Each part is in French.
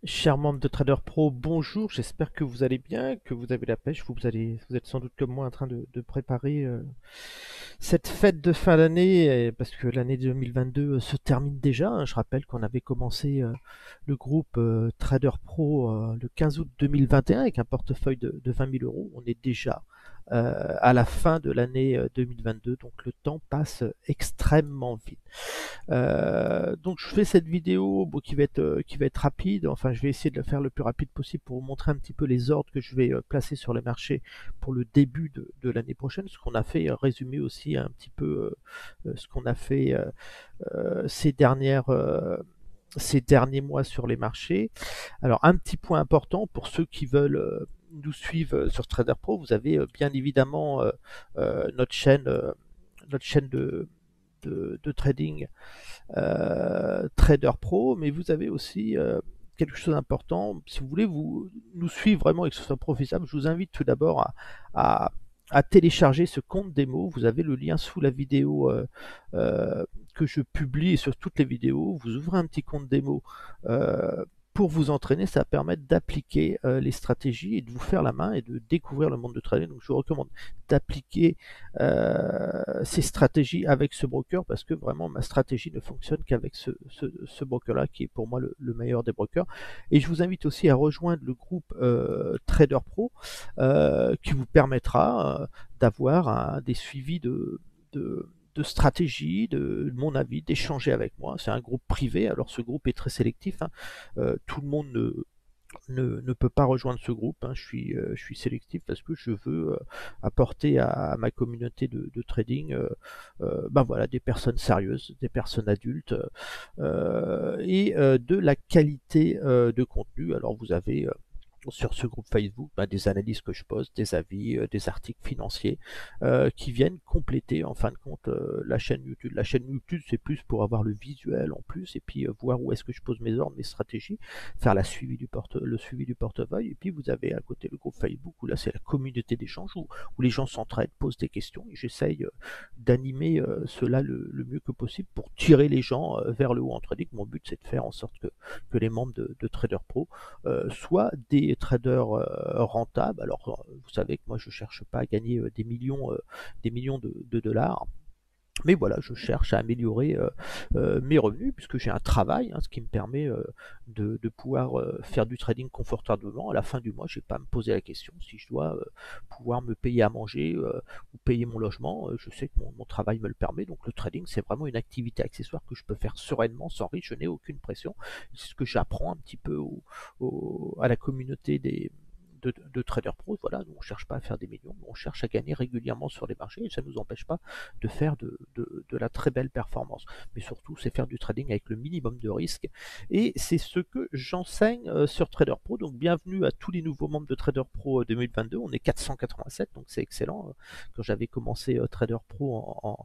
Chers membres de Trader Pro, bonjour, j'espère que vous allez bien, que vous avez la pêche. Vous êtes sans doute comme moi en train de préparer cette fête de fin d'année, parce que l'année 2022 se termine déjà, hein. Je rappelle qu'on avait commencé le groupe Trader Pro le 15 août 2021 avec un portefeuille de 20 000 euros. On est déjà à la fin de l'année 2022, donc le temps passe extrêmement vite. Donc je fais cette vidéo bon, qui va être rapide. Enfin, je vais essayer de le faire le plus rapide possible pour vous montrer un petit peu les ordres que je vais placer sur les marchés pour le début de l'année prochaine. Ce qu'on a fait, résumer aussi un petit peu ce qu'on a fait ces derniers mois sur les marchés. Alors un petit point important pour ceux qui veulent nous suivre sur Trader Pro, vous avez bien évidemment notre chaîne de trading Trader Pro, mais vous avez aussi quelque chose d'important. Si vous voulez nous suivre vraiment et que ce soit profitable, je vous invite tout d'abord à, à télécharger ce compte démo. Vous avez le lien sous la vidéo que je publie et sur toutes les vidéos. Vous ouvrez un petit compte démo pour vous entraîner, ça va permettre d'appliquer les stratégies et de vous faire la main et de découvrir le monde de trading. Donc je vous recommande d'appliquer ces stratégies avec ce broker parce que vraiment ma stratégie ne fonctionne qu'avec ce broker-là qui est pour moi le meilleur des brokers. Et je vous invite aussi à rejoindre le groupe Trader Pro qui vous permettra d'avoir des suivis de stratégie, de mon avis, d'échanger avec moi. C'est un groupe privé, alors ce groupe est très sélectif, hein. Tout le monde ne peut pas rejoindre ce groupe, hein. Je suis sélectif parce que je veux apporter à ma communauté de trading ben voilà, des personnes sérieuses, des personnes adultes et de la qualité de contenu. Alors vous avez sur ce groupe Facebook des analyses que je poste, des avis, des articles financiers qui viennent compléter en fin de compte la chaîne YouTube. La chaîne YouTube c'est plus pour avoir le visuel en plus et puis voir où est-ce que je pose mes ordres, mes stratégies, faire le suivi du portefeuille. Et puis vous avez à côté le groupe Facebook où là c'est la communauté d'échange où les gens s'entraident, posent des questions et j'essaye d'animer cela le mieux que possible pour tirer les gens vers le haut en trading. Mon but c'est de faire en sorte que les membres de Trader Pro soit des traders rentables. Alors, vous savez que moi, je cherche pas à gagner des millions de dollars. Mais voilà, je cherche à améliorer mes revenus puisque j'ai un travail, hein, ce qui me permet de pouvoir faire du trading confortablement. À la fin du mois, je n'ai pas à me poser la question si je dois pouvoir me payer à manger ou payer mon logement. Je sais que mon travail me le permet. Donc le trading, c'est vraiment une activité accessoire que je peux faire sereinement, sans risque. Je n'ai aucune pression. C'est ce que j'apprends un petit peu à la communauté de traders pro. Voilà, nous on cherche pas à faire des millions, on cherche à gagner régulièrement sur les marchés et ça ne nous empêche pas de faire de la très belle performance. Mais surtout, c'est faire du trading avec le minimum de risque. Et c'est ce que j'enseigne sur Trader Pro. Donc bienvenue à tous les nouveaux membres de Trader Pro 2022. On est 487, donc c'est excellent. Quand j'avais commencé Trader Pro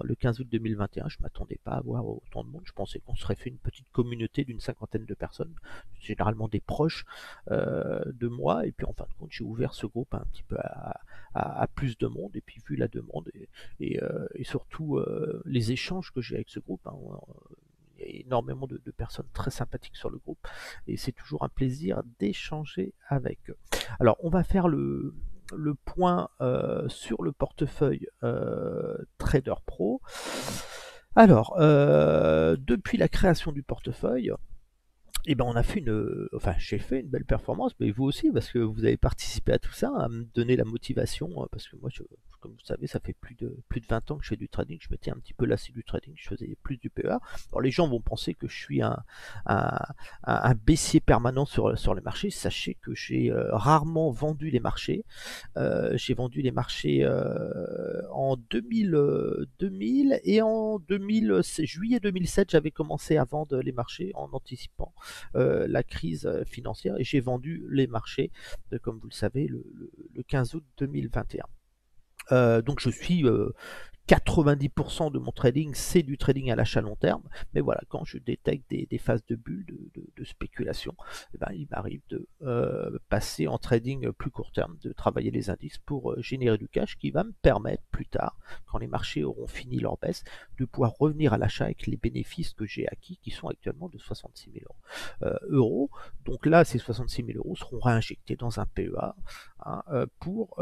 le 15 août 2021, je ne m'attendais pas à avoir autant de monde. Je pensais qu'on serait fait une petite communauté d'une cinquantaine de personnes, généralement des proches de moi. Et puis en fin de compte, j'ai ouvert ce groupe un petit peu à plus de monde. Et puis vu la demande et surtout les échanges que j'ai avec ce groupe, hein, il y a énormément de personnes très sympathiques sur le groupe et c'est toujours un plaisir d'échanger avec eux. Alors on va faire le point sur le portefeuille Trader Pro. Alors, depuis la création du portefeuille, et ben on a fait enfin j'ai fait une belle performance, mais vous aussi parce que vous avez participé à tout ça, à me donner la motivation, parce que moi, comme vous savez, ça fait plus de 20 ans que je fais du trading, je m'étais un petit peu lassé du trading, je faisais plus du PEA. Alors les gens vont penser que je suis un, un baissier permanent sur les marchés. Sachez que j'ai rarement vendu les marchés. J'ai vendu les marchés en 2000 et en juillet 2007, j'avais commencé à vendre les marchés en anticipant la crise financière et j'ai vendu les marchés, comme vous le savez, le 15 août 2021. Donc je suis 90% de mon trading, c'est du trading à l'achat long terme. Mais voilà, quand je détecte des phases de bulles, de spéculation, eh ben, il m'arrive de passer en trading plus court terme, de travailler les indices pour générer du cash qui va me permettre plus tard, quand les marchés auront fini leur baisse, de pouvoir revenir à l'achat avec les bénéfices que j'ai acquis, qui sont actuellement de 66 000 euros. Donc là, ces 66 000 euros seront réinjectés dans un PEA, hein, pour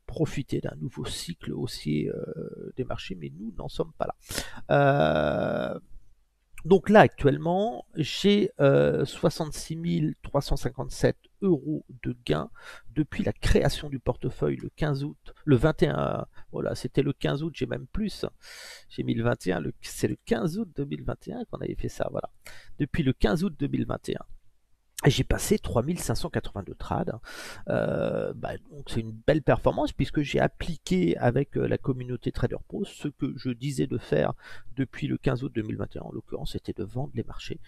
profiter d'un nouveau cycle haussier des marchés, mais nous n'en sommes pas là. Donc là, actuellement, j'ai 66 357 euros de gains depuis la création du portefeuille le 15 août, le 21, voilà, c'était le 15 août, j'ai même plus, j'ai mis le 21, c'est le 15 août 2021 qu'on avait fait ça, voilà. Depuis le 15 août 2021. Et j'ai passé 3582 trades. Donc c'est une belle performance puisque j'ai appliqué avec la communauté Trader Pro ce que je disais de faire depuis le 15 août 2021. En l'occurrence, c'était de vendre les marchés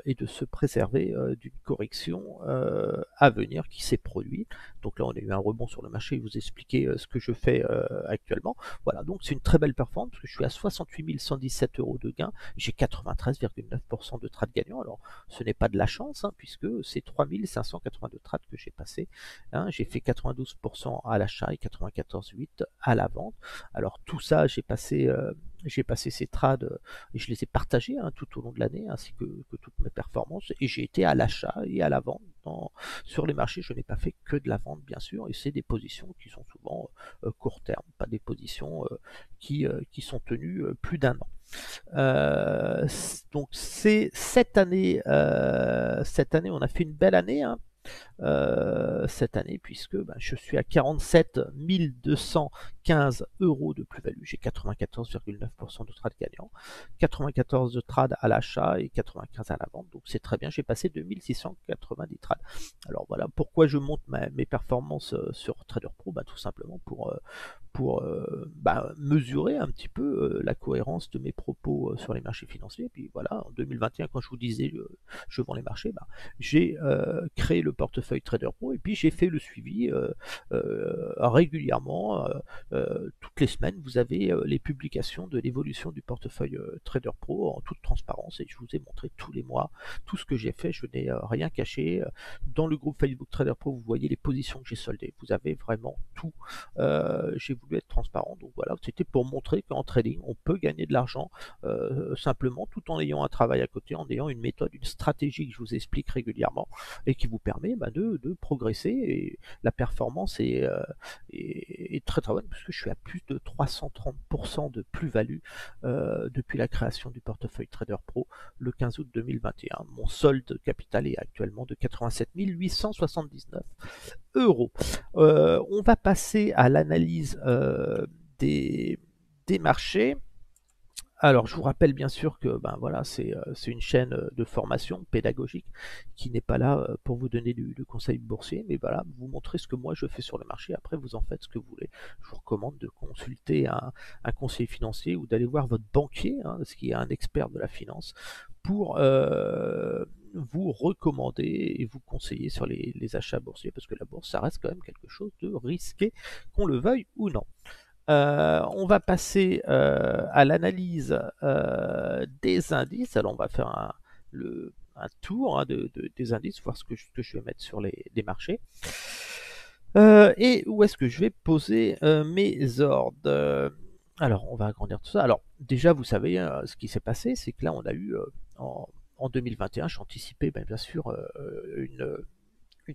et de se préserver d'une correction à venir qui s'est produite. Donc là, on a eu un rebond sur le marché. Je vous expliquer ce que je fais actuellement. Voilà, donc c'est une très belle performance parce que je suis à 68 117 euros de gain. J'ai 93,9% de trades gagnants. Alors, ce n'est pas de la chance, hein, puisque c'est 3582 trades que j'ai passé. Hein. J'ai fait 92% à l'achat et 94,8% à la vente. Alors tout ça, j'ai passé ces trades et je les ai partagés, hein, tout au long de l'année, ainsi que toutes mes performances. Et j'ai été à l'achat et à la vente. Sur les marchés, je n'ai pas fait que de la vente, bien sûr, et c'est des positions qui sont souvent court terme, pas des positions qui sont tenues plus d'un an. Donc c'est cette année, on a fait une belle année, hein, cette année, puisque je suis à 47 215 euros de plus-value. J'ai 94,9% de trades gagnants, 94 de trades à l'achat et 95 à la vente. Donc c'est très bien, j'ai passé 2690 trades. Alors voilà, pourquoi je monte mes performances sur Trader Pro, tout simplement pour mesurer un petit peu la cohérence de mes propos sur les marchés financiers. Et puis voilà, en 2021, quand je vous disais je vends les marchés, j'ai créé le portefeuille Trader Pro et puis j'ai fait le suivi régulièrement. Toutes les semaines, vous avez les publications de l'évolution du portefeuille Trader Pro en toute transparence et je vous ai montré tous les mois tout ce que j'ai fait. Je n'ai rien caché. Dans le groupe Facebook Trader Pro, vous voyez les positions que j'ai soldées. Vous avez vraiment tout. J'ai voulu être transparent, donc voilà, c'était pour montrer qu'en trading, on peut gagner de l'argent simplement tout en ayant un travail à côté, en ayant une méthode, une stratégie que je vous explique régulièrement et qui vous permet de progresser. Et la performance est très très bonne puisque je suis à plus de 330% de plus-value depuis la création du portefeuille Trader Pro le 15 août 2021. Mon solde capital est actuellement de 87 879 euros. On va passer à l'analyse des, des marchés. Alors, je vous rappelle bien sûr que voilà, c'est une chaîne de formation pédagogique qui n'est pas là pour vous donner du conseil boursier, mais voilà, vous montrer ce que moi je fais sur le marché. Après, vous en faites ce que vous voulez. Je vous recommande de consulter un conseiller financier ou d'aller voir votre banquier, hein, ce qui est un expert de la finance, pour vous recommander et vous conseiller sur les achats boursiers, parce que la bourse, ça reste quand même quelque chose de risqué, qu'on le veuille ou non. On va passer à l'analyse des indices. Alors on va faire un tour, hein, des indices, voir ce que je vais mettre sur les marchés. Et où est-ce que je vais poser mes ordres. Alors on va agrandir tout ça. Alors déjà vous savez ce qui s'est passé, c'est que là on a eu en 2021, j'anticipais bien sûr une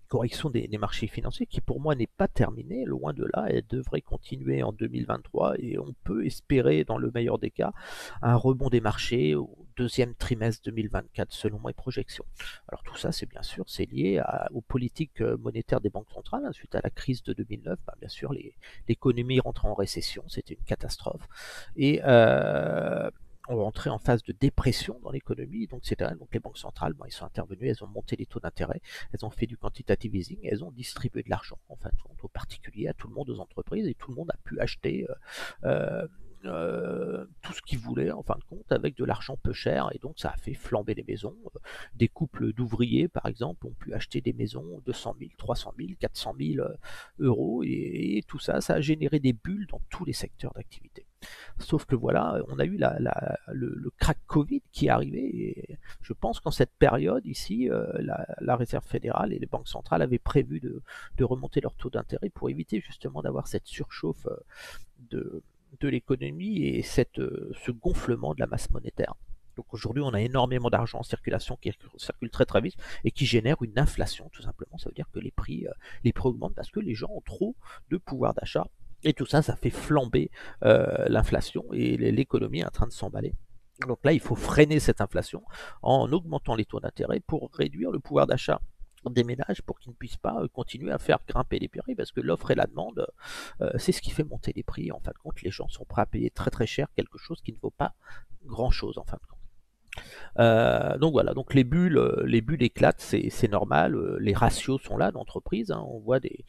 correction des marchés financiers qui pour moi n'est pas terminée, loin de là, elle devrait continuer en 2023 et on peut espérer dans le meilleur des cas un rebond des marchés au deuxième trimestre 2024 selon mes projections. Alors tout ça c'est bien sûr c'est lié aux politiques monétaires des banques centrales, hein, suite à la crise de 2009, bien sûr l'économie rentre en récession, c'était une catastrophe et on rentrait en phase de dépression dans l'économie, donc les banques centrales, ils sont intervenues, elles ont monté les taux d'intérêt, elles ont fait du quantitative easing, elles ont distribué de l'argent, en fait, aux particuliers, à tout le monde, aux entreprises, et tout le monde a pu acheter tout ce qu'ils voulaient en fin de compte avec de l'argent peu cher, et donc ça a fait flamber les maisons. Des couples d'ouvriers par exemple ont pu acheter des maisons 200 000, 300 000, 400 000 euros, et tout ça, ça a généré des bulles dans tous les secteurs d'activité. Sauf que voilà, on a eu le crack Covid qui est arrivé, et je pense qu'en cette période ici, la Réserve fédérale et les banques centrales avaient prévu de remonter leur taux d'intérêt pour éviter justement d'avoir cette surchauffe de, de l'économie et ce gonflement de la masse monétaire. Donc aujourd'hui, on a énormément d'argent en circulation qui circule très très vite et qui génère une inflation tout simplement. Ça veut dire que les prix augmentent parce que les gens ont trop de pouvoir d'achat. Et tout ça, ça fait flamber l'inflation et l'économie est en train de s'emballer. Donc là, il faut freiner cette inflation en augmentant les taux d'intérêt pour réduire le pouvoir d'achat des ménages pour qu'ils ne puissent pas continuer à faire grimper les prix, parce que l'offre et la demande, c'est ce qui fait monter les prix. En fin de compte, les gens sont prêts à payer très très cher quelque chose qui ne vaut pas grand chose en fin de compte. Donc voilà, donc les bulles éclatent, c'est normal. Les ratios sont là d'entreprise, hein, on voit des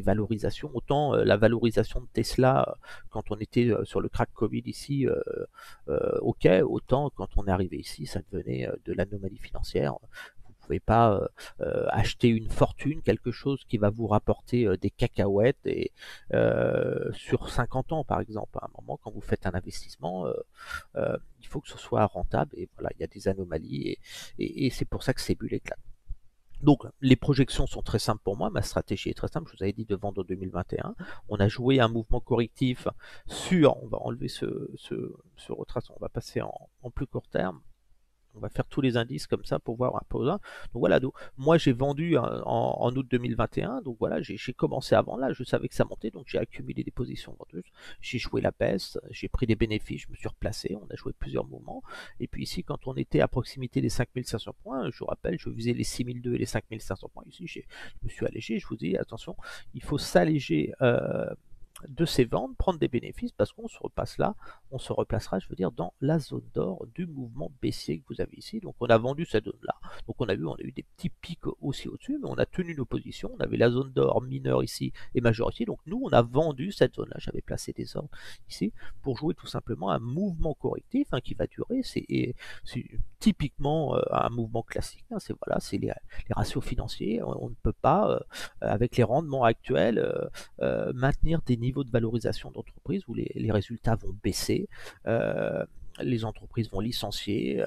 valorisations. Autant la valorisation de Tesla quand on était sur le crack Covid ici, ok, autant quand on est arrivé ici, ça devenait de l'anomalie financière. Vous pouvez pas acheter une fortune, quelque chose qui va vous rapporter des cacahuètes sur 50 ans par exemple. À un moment, quand vous faites un investissement, il faut que ce soit rentable, et voilà, il y a des anomalies, et c'est pour ça que ces bulles éclatent. Donc les projections sont très simples pour moi, ma stratégie est très simple, je vous avais dit de vendre en 2021, on a joué un mouvement correctif on va enlever ce retrace, on va passer en plus court terme. On va faire tous les indices comme ça pour voir un peu. Donc voilà, donc, moi j'ai vendu en août 2021, donc voilà, j'ai commencé avant là, je savais que ça montait, donc j'ai accumulé des positions vendeuses, j'ai joué la baisse, j'ai pris des bénéfices, je me suis replacé, on a joué plusieurs mouvements, et puis ici quand on était à proximité des 5500 points, je vous rappelle, je visais les 6002 et les 5500 points, ici je me suis allégé, je vous dis attention, il faut s'alléger de ces ventes, prendre des bénéfices, parce qu'on se repasse là, on se replacera, je veux dire, dans la zone d'or du mouvement baissier que vous avez ici. Donc on a vendu cette zone-là. Donc on a eu des petits pics aussi au-dessus, mais on a tenu nos positions. On avait la zone d'or mineure ici et majeure ici. Donc nous, on a vendu cette zone-là. J'avais placé des ordres ici pour jouer tout simplement un mouvement correctif qui va durer. C'est typiquement un mouvement classique. C'est voilà, c'est les ratios financiers. On ne peut pas, avec les rendements actuels, maintenir des niveaux de valorisation d'entreprise où les résultats vont baisser. Les entreprises vont licencier,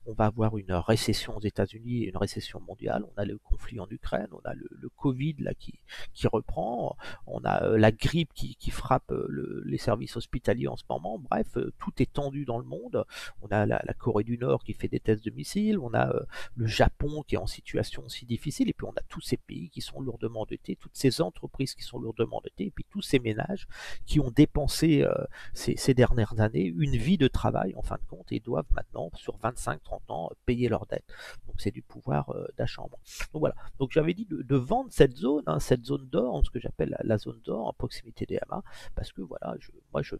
on va avoir une récession aux États-Unis et une récession mondiale, on a le conflit en Ukraine, on a le Covid là qui reprend, on a la grippe qui frappe les services hospitaliers en ce moment, bref, tout est tendu dans le monde, on a la Corée du Nord qui fait des tests de missiles, on a le Japon qui est en situation aussi difficile, et puis on a tous ces pays qui sont lourdement endettés, toutes ces entreprises qui sont lourdement endettées, et puis tous ces ménages qui ont dépensé ces dernières années une vie de travail en fin de compte, et doivent maintenant sur 25-30 ans payer leurs dettes. Donc c'est du pouvoir d'achat en moins. Donc voilà, donc j'avais dit de vendre cette zone d'or, ce que j'appelle la zone d'or en proximité des MA, parce que voilà, moi je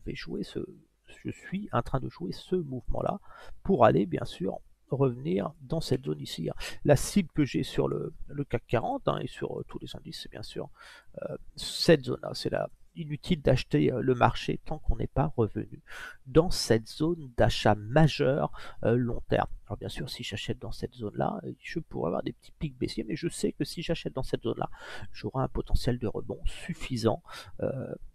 suis en train de jouer ce mouvement là pour aller bien sûr revenir dans cette zone ici. La cible que j'ai sur le CAC 40 et sur tous les indices, c'est bien sûr cette zone là, c'est là. Inutile d'acheter le marché tant qu'on n'est pas revenu dans cette zone d'achat majeur long terme. Alors bien sûr, si j'achète dans cette zone-là, je pourrais avoir des petits pics baissiers, mais je sais que si j'achète dans cette zone-là, j'aurai un potentiel de rebond suffisant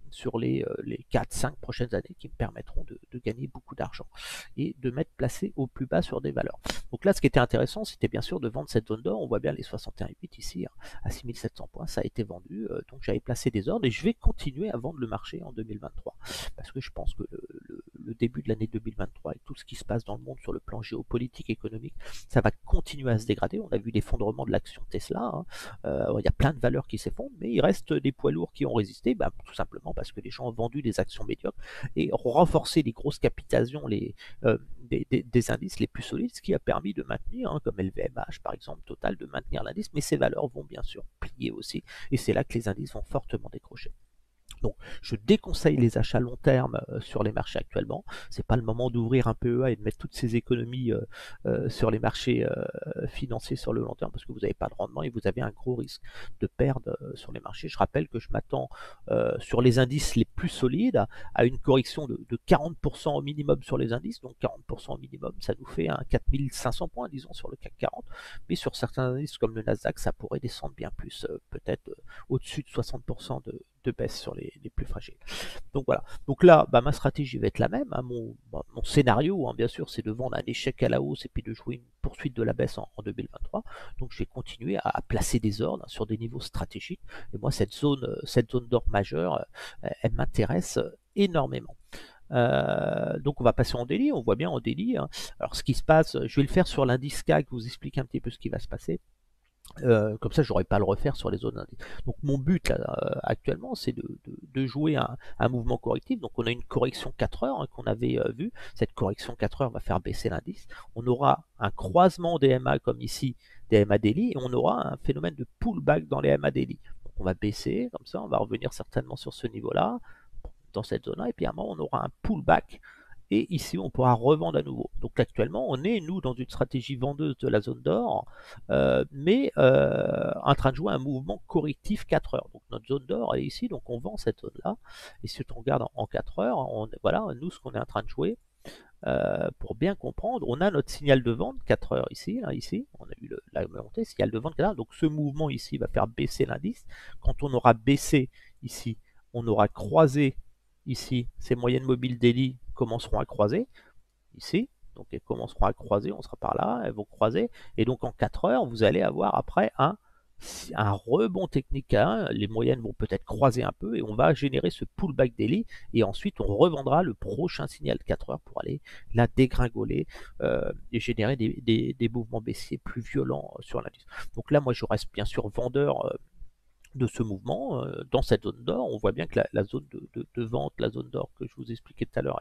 sur les 4-5 prochaines années qui me permettront de gagner beaucoup d'argent et de m'être placé au plus bas sur des valeurs. Donc là, ce qui était intéressant, c'était bien sûr de vendre cette zone d'or. On voit bien les 61,8 ici à 6700 points, ça a été vendu. Donc j'avais placé des ordres et je vais continuer à vendre le marché en 2023 parce que je pense que le début de l'année 2023 et tout ce qui se passe dans le monde sur le plan géopolitique, économique, ça va continuer à se dégrader. On a vu l'effondrement de l'action Tesla. Il y a plein de valeurs qui s'effondrent, mais il reste des poids lourds qui ont résisté, tout simplement parce que les gens ont vendu des actions médiocres et renforcé les grosses capitalisations, des indices les plus solides, ce qui a permis de maintenir, comme LVMH par exemple, Total, de maintenir l'indice, mais ces valeurs vont bien sûr plier aussi, et c'est là que les indices vont fortement décrocher. Donc, je déconseille les achats long terme sur les marchés actuellement. C'est pas le moment d'ouvrir un PEA et de mettre toutes ces économies sur les marchés financiers sur le long terme parce que vous n'avez pas de rendement et vous avez un gros risque de perdre sur les marchés. Je rappelle que je m'attends sur les indices les plus solides à une correction de 40% au minimum sur les indices. Donc 40% au minimum, ça nous fait un 4500 points, disons, sur le CAC 40. Mais sur certains indices comme le Nasdaq, ça pourrait descendre bien plus, peut-être au-dessus de 60% de baisse sur les plus fragiles. Donc voilà. Donc là, bah, ma stratégie va être la même. Hein. Mon scénario, hein, bien sûr, c'est de vendre un échec à la hausse et puis de jouer une poursuite de la baisse en 2023. Donc je vais continuer à placer des ordres sur des niveaux stratégiques. Et moi, cette zone d'or majeure, elle m'intéresse énormément. Donc on va passer en daily, on voit bien en daily. Hein. Alors ce qui se passe, je vais le faire sur l'indice CAC, vous expliquer un petit peu ce qui va se passer. Comme ça, j'aurais pas à le refaire sur les autres indices. Donc mon but là, actuellement, c'est de jouer un mouvement correctif. Donc on a une correction 4 heures hein, qu'on avait vu. Cette correction 4 heures va faire baisser l'indice. On aura un croisement des MA comme ici, des MA daily, et on aura un phénomène de pullback dans les MA daily. Donc on va baisser comme ça, on va revenir certainement sur ce niveau-là, dans cette zone-là, et puis à un moment on aura un pullback et ici on pourra revendre à nouveau. Donc actuellement on est nous dans une stratégie vendeuse de la zone d'or, mais en train de jouer un mouvement correctif 4 heures. Donc notre zone d'or est ici, donc on vend cette zone là, et si on regarde en 4 heures, voilà nous ce qu'on est en train de jouer. Pour bien comprendre, on a notre signal de vente 4 heures ici, là, ici, on a eu la montée, signal de vente 4 heures, donc ce mouvement ici va faire baisser l'indice. Quand on aura baissé ici, on aura croisé ici, ces moyennes mobiles daily commenceront à croiser, ici, donc elles commenceront à croiser, on sera par là, elles vont croiser, et donc en 4 heures, vous allez avoir après un rebond technique, hein, les moyennes vont peut-être croiser un peu, et on va générer ce pullback daily, et ensuite on revendra le prochain signal de 4 heures pour aller la dégringoler, et générer des mouvements baissiers plus violents sur l'indice. Donc là, moi je reste bien sûr vendeur de ce mouvement dans cette zone d'or. On voit bien que la zone de vente, la zone d'or que je vous expliquais tout à l'heure,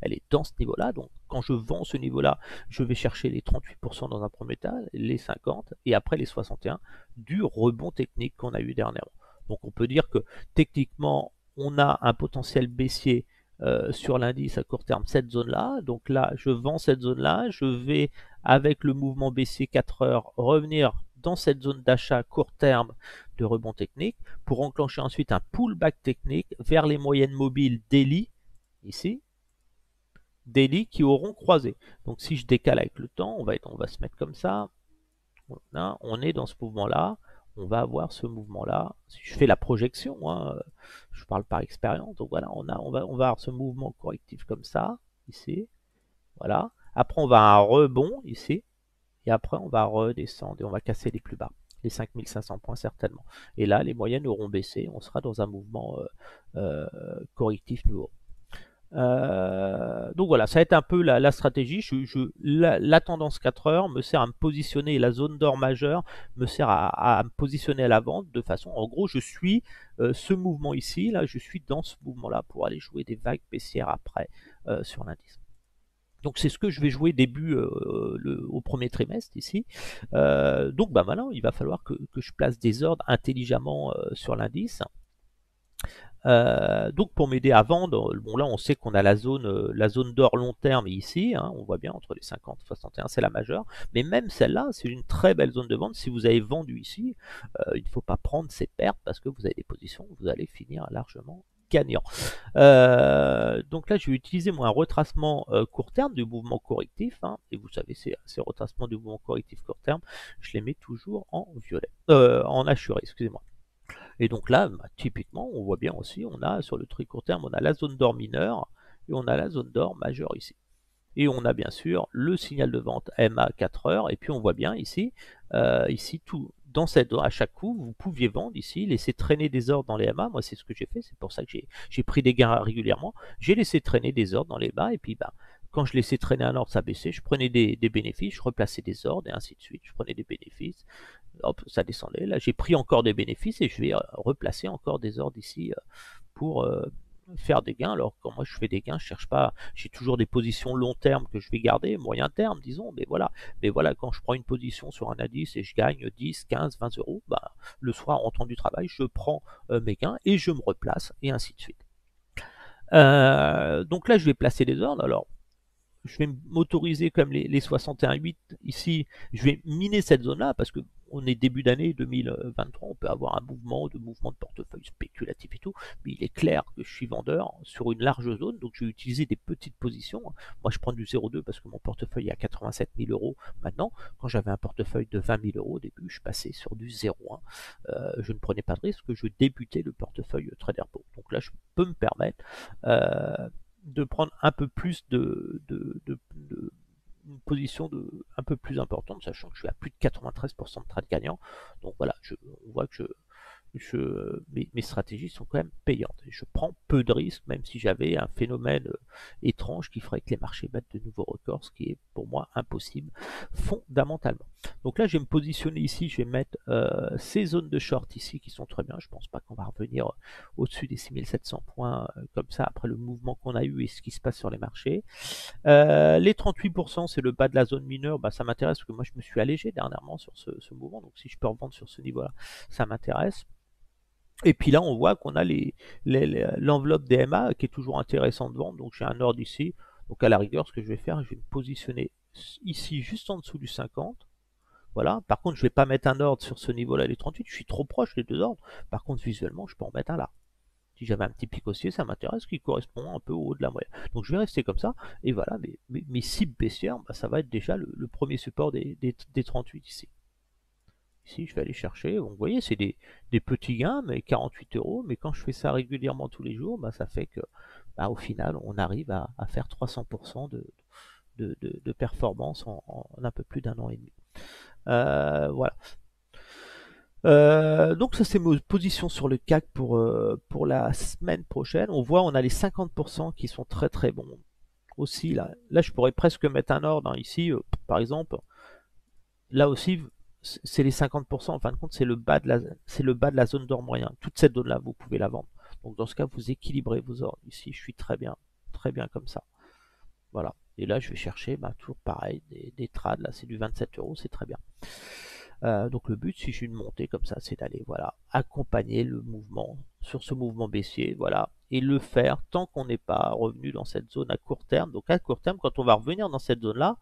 elle est dans ce niveau-là. Donc quand je vends ce niveau-là, je vais chercher les 38% dans un premier temps, les 50 et après les 61 du rebond technique qu'on a eu dernièrement. Donc on peut dire que techniquement, on a un potentiel baissier sur l'indice à court terme, cette zone-là. Donc là, je vends cette zone-là, je vais avec le mouvement baissier 4 heures revenir dans cette zone d'achat court terme de rebond technique pour enclencher ensuite un pullback technique vers les moyennes mobiles daily, ici, daily qui auront croisé. Donc si je décale avec le temps, on va se mettre comme ça. Là, on est dans ce mouvement-là. On va avoir ce mouvement-là. Si je fais la projection, hein, je parle par expérience. Donc voilà, on va avoir ce mouvement correctif comme ça, ici. Voilà. Après, on va à un rebond ici. Et après, on va redescendre et on va casser les plus bas, les 5500 points certainement. Et là, les moyennes auront baissé. On sera dans un mouvement correctif nouveau. Donc voilà, ça va être un peu la stratégie. La tendance 4 heures me sert à me positionner, la zone d'or majeure me sert à me positionner à la vente de façon, en gros, je suis ce mouvement ici, là, je suis dans ce mouvement-là pour aller jouer des vagues baissières après sur l'indice. Donc c'est ce que je vais jouer début au premier trimestre ici. Donc bah maintenant il va falloir que je place des ordres intelligemment sur l'indice. Donc pour m'aider à vendre, bon là on sait qu'on a la zone d'or long terme ici, hein, on voit bien entre les 50 et 61, c'est la majeure, mais même celle-là c'est une très belle zone de vente. Si vous avez vendu ici, il ne faut pas prendre ces pertes parce que vous avez des positions, vous allez finir largement gagnant. Donc là, je vais utiliser moi un retracement court terme du mouvement correctif, hein, et vous savez, ces retracements du mouvement correctif court terme, je les mets toujours en violet, en assuré, excusez-moi. Et donc là, bah, typiquement, on voit bien aussi, on a sur le truc court terme, on a la zone d'or mineure et on a la zone d'or majeure ici. Et on a bien sûr le signal de vente MA 4 heures. Et puis on voit bien ici, ici tout, dans cette à chaque coup, vous pouviez vendre ici, laisser traîner des ordres dans les MA. Moi, c'est ce que j'ai fait. C'est pour ça que j'ai pris des gains régulièrement. J'ai laissé traîner des ordres dans les bas. Et puis, bah, quand je laissais traîner un ordre, ça baissait. Je prenais des bénéfices, je replaçais des ordres et ainsi de suite. Je prenais des bénéfices. Hop, ça descendait. Là, j'ai pris encore des bénéfices et je vais replacer encore des ordres ici pour faire des gains. Alors quand moi je fais des gains, je cherche pas, j'ai toujours des positions long terme que je vais garder, moyen terme disons, mais voilà, quand je prends une position sur un indice et je gagne 10, 15, 20 euros, bah, le soir en rentrant du travail, je prends mes gains et je me replace et ainsi de suite. Donc là je vais placer des ordres. Alors je vais m'autoriser comme les 61,8 ici, je vais miner cette zone-là parce que on est début d'année 2023, on peut avoir un mouvement de portefeuille spéculatif et tout, mais il est clair que je suis vendeur sur une large zone, donc je vais utiliser des petites positions. Moi je prends du 0,2 parce que mon portefeuille est à 87 000 euros maintenant. Quand j'avais un portefeuille de 20 000 euros au début, je passais sur du 0,1. Je ne prenais pas de risque, je débutais le portefeuille Trader Pro. Donc là je peux me permettre de prendre un peu plus une position un peu plus importante, sachant que je suis à plus de 93% de trade gagnant. Donc voilà, on voit que mes stratégies sont quand même payantes. Et je prends peu de risques, même si j'avais un phénomène étrange qui ferait que les marchés battent de nouveaux records, ce qui est pour moi impossible fondamentalement. Donc là, je vais me positionner ici, je vais mettre ces zones de short ici qui sont très bien. Je pense pas qu'on va revenir au-dessus des 6700 points comme ça après le mouvement qu'on a eu et ce qui se passe sur les marchés. Les 38%, c'est le bas de la zone mineure. Bah, ça m'intéresse parce que moi, je me suis allégé dernièrement sur ce mouvement. Donc si je peux revendre sur ce niveau-là, ça m'intéresse. Et puis là, on voit qu'on a l'enveloppe DMA qui est toujours intéressant de vendre. Donc j'ai un ordre ici. Donc à la rigueur, ce que je vais faire, je vais me positionner ici juste en dessous du 50. Voilà. Par contre, je ne vais pas mettre un ordre sur ce niveau-là, les 38. Je suis trop proche des deux ordres. Par contre, visuellement, je peux en mettre un là. Si j'avais un petit pic haussier, ça m'intéresse, qui correspond un peu au haut de la moyenne. Donc je vais rester comme ça. Et voilà, mes cibles baissières, bah, ça va être déjà le premier support des 38 ici. Ici, je vais aller chercher. Vous voyez, c'est des petits gains, mais 48 euros. Mais quand je fais ça régulièrement tous les jours, bah, ça fait que, bah, au final, on arrive à faire 300% de performance en un peu plus d'un an et demi. Voilà. Donc ça c'est mes positions sur le CAC pour la semaine prochaine. On voit on a les 50% qui sont très très bons. Aussi là je pourrais presque mettre un ordre hein, ici par exemple. Là aussi c'est les 50%, en fin de compte c'est le bas de la zone d'or moyen. Toute cette zone là vous pouvez la vendre. Donc dans ce cas vous équilibrez vos ordres. Ici je suis très bien comme ça. Voilà. Et là je vais chercher toujours pareil des trades. Là c'est du 27 euros, c'est très bien. Donc le but, si j'ai une montée comme ça, c'est d'aller voilà, accompagner le mouvement sur ce mouvement baissier, voilà, et le faire tant qu'on n'est pas revenu dans cette zone à court terme. Donc à court terme, quand on va revenir dans cette zone-là,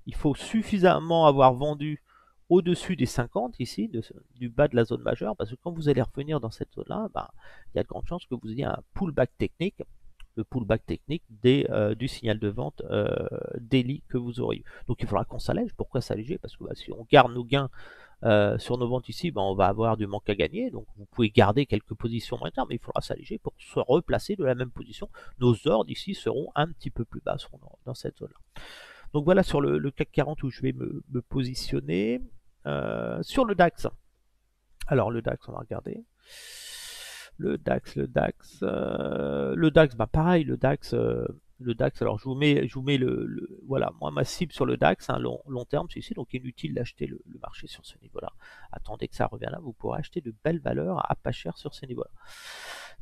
il faut suffisamment avoir vendu au-dessus des 50 ici, du bas de la zone majeure, parce que quand vous allez revenir dans cette zone-là, il y a de grandes chances que vous ayez un pullback technique, le pullback technique du signal de vente daily que vous aurez eu. Donc il faudra qu'on s'allège. Pourquoi s'alléger? Parce que si on garde nos gains sur nos ventes ici, on va avoir du manque à gagner. Donc vous pouvez garder quelques positions moins tard, mais il faudra s'alléger pour se replacer de la même position. Nos ordres ici seront un petit peu plus bas, seront dans cette zone-là. Donc voilà sur le CAC 40 où je vais me positionner. Sur le DAX. Alors le DAX, on va regarder. Le DAX, pareil, le DAX, alors je vous mets voilà, moi ma cible sur le DAX, long terme, c'est ici, donc inutile d'acheter le marché sur ce niveau-là. Attendez que ça revienne là, vous pourrez acheter de belles valeurs à pas cher sur ces niveaux-là.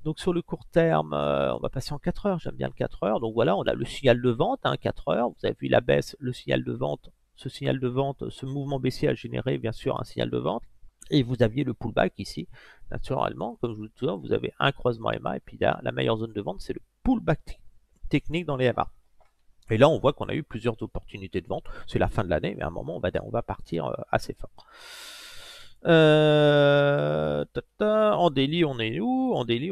Donc sur le court terme, on va passer en 4 heures, j'aime bien le 4 heures, donc voilà, on a le signal de vente, 4 heures, vous avez vu la baisse, le signal de vente, ce mouvement baissier a généré bien sûr un signal de vente. Et vous aviez le pullback ici, naturellement, comme je vous dis, vous avez un croisement MA, et puis là, la meilleure zone de vente, c'est le pullback technique dans les MA. Et là, on voit qu'on a eu plusieurs opportunités de vente. C'est la fin de l'année, mais à un moment, on va partir assez fort. En daily, on est où? En daily,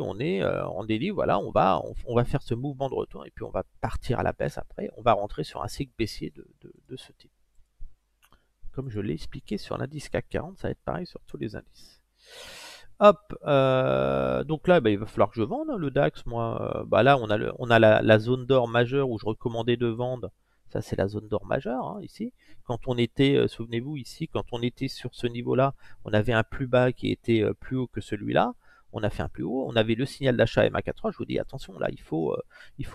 voilà, on va faire ce mouvement de retour, et puis on va partir à la baisse après. On va rentrer sur un cycle baissier de ce type. Comme je l'ai expliqué sur l'indice CAC 40, ça va être pareil sur tous les indices. Hop, donc là, il va falloir que je vende hein, le DAX. Moi, là, on a la zone d'or majeure où je recommandais de vendre. Ça, c'est la zone d'or majeure hein, ici. Quand on était, souvenez-vous ici, quand on était sur ce niveau-là, on avait un plus bas qui était plus haut que celui-là. On a fait un plus haut. On avait le signal d'achat MA4. Je vous dis attention, là, il faut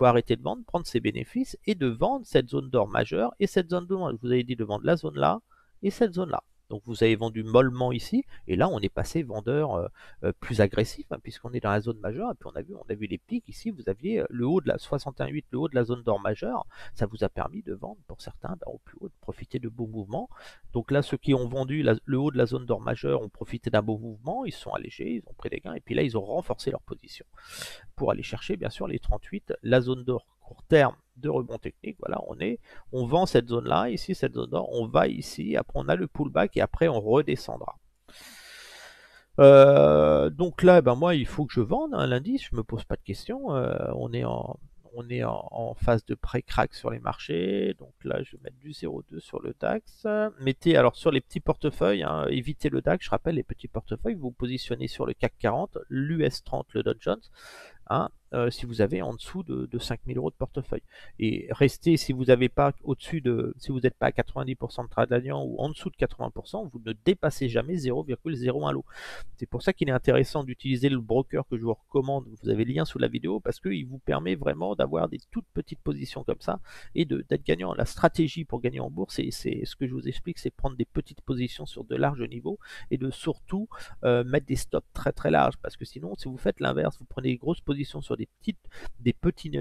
arrêter de vendre, prendre ses bénéfices et de vendre cette zone d'or majeure et cette zone d'or. Je vous avais dit de vendre la zone là et cette zone là. Donc vous avez vendu mollement ici, et là on est passé vendeur plus agressif, hein, puisqu'on est dans la zone majeure, et puis on a vu les pics ici, vous aviez le haut de la 61,8, le haut de la zone d'or majeure, ça vous a permis de vendre pour certains au plus haut, de profiter de beaux mouvements. Donc là ceux qui ont vendu le haut de la zone d'or majeure ont profité d'un beau mouvement, ils se sont allégés, ils ont pris des gains, et puis là ils ont renforcé leur position pour aller chercher bien sûr les 38, la zone d'or court terme de rebond technique. Voilà, on vend cette zone là, ici cette zone d'or, on va ici, après on a le pullback et après on redescendra. Donc là, ben moi, il faut que je vende un lundi, je me pose pas de questions. On est en phase de pré-crack sur les marchés. Donc là, je vais mettre du 0,2 sur le DAX. Mettez alors sur les petits portefeuilles, hein, évitez le DAX. Je rappelle, les petits portefeuilles, vous positionnez sur le CAC 40, l'US 30, le Dow Jones. Hein, si vous avez en dessous de 5000 euros de portefeuille. Et restez, si vous n'avez pas au-dessus de, si vous n'êtes pas à 90% de trade gagnant ou en dessous de 80%, vous ne dépassez jamais 0,01 lot. C'est pour ça qu'il est intéressant d'utiliser le broker que je vous recommande. Vous avez le lien sous la vidéo parce qu'il vous permet vraiment d'avoir des toutes petites positions comme ça et d'être gagnant. La stratégie pour gagner en bourse, c'est ce que je vous explique, c'est prendre des petites positions sur de larges niveaux et de surtout mettre des stops très très larges, parce que sinon, si vous faites l'inverse, vous prenez des grosses positions sur des petits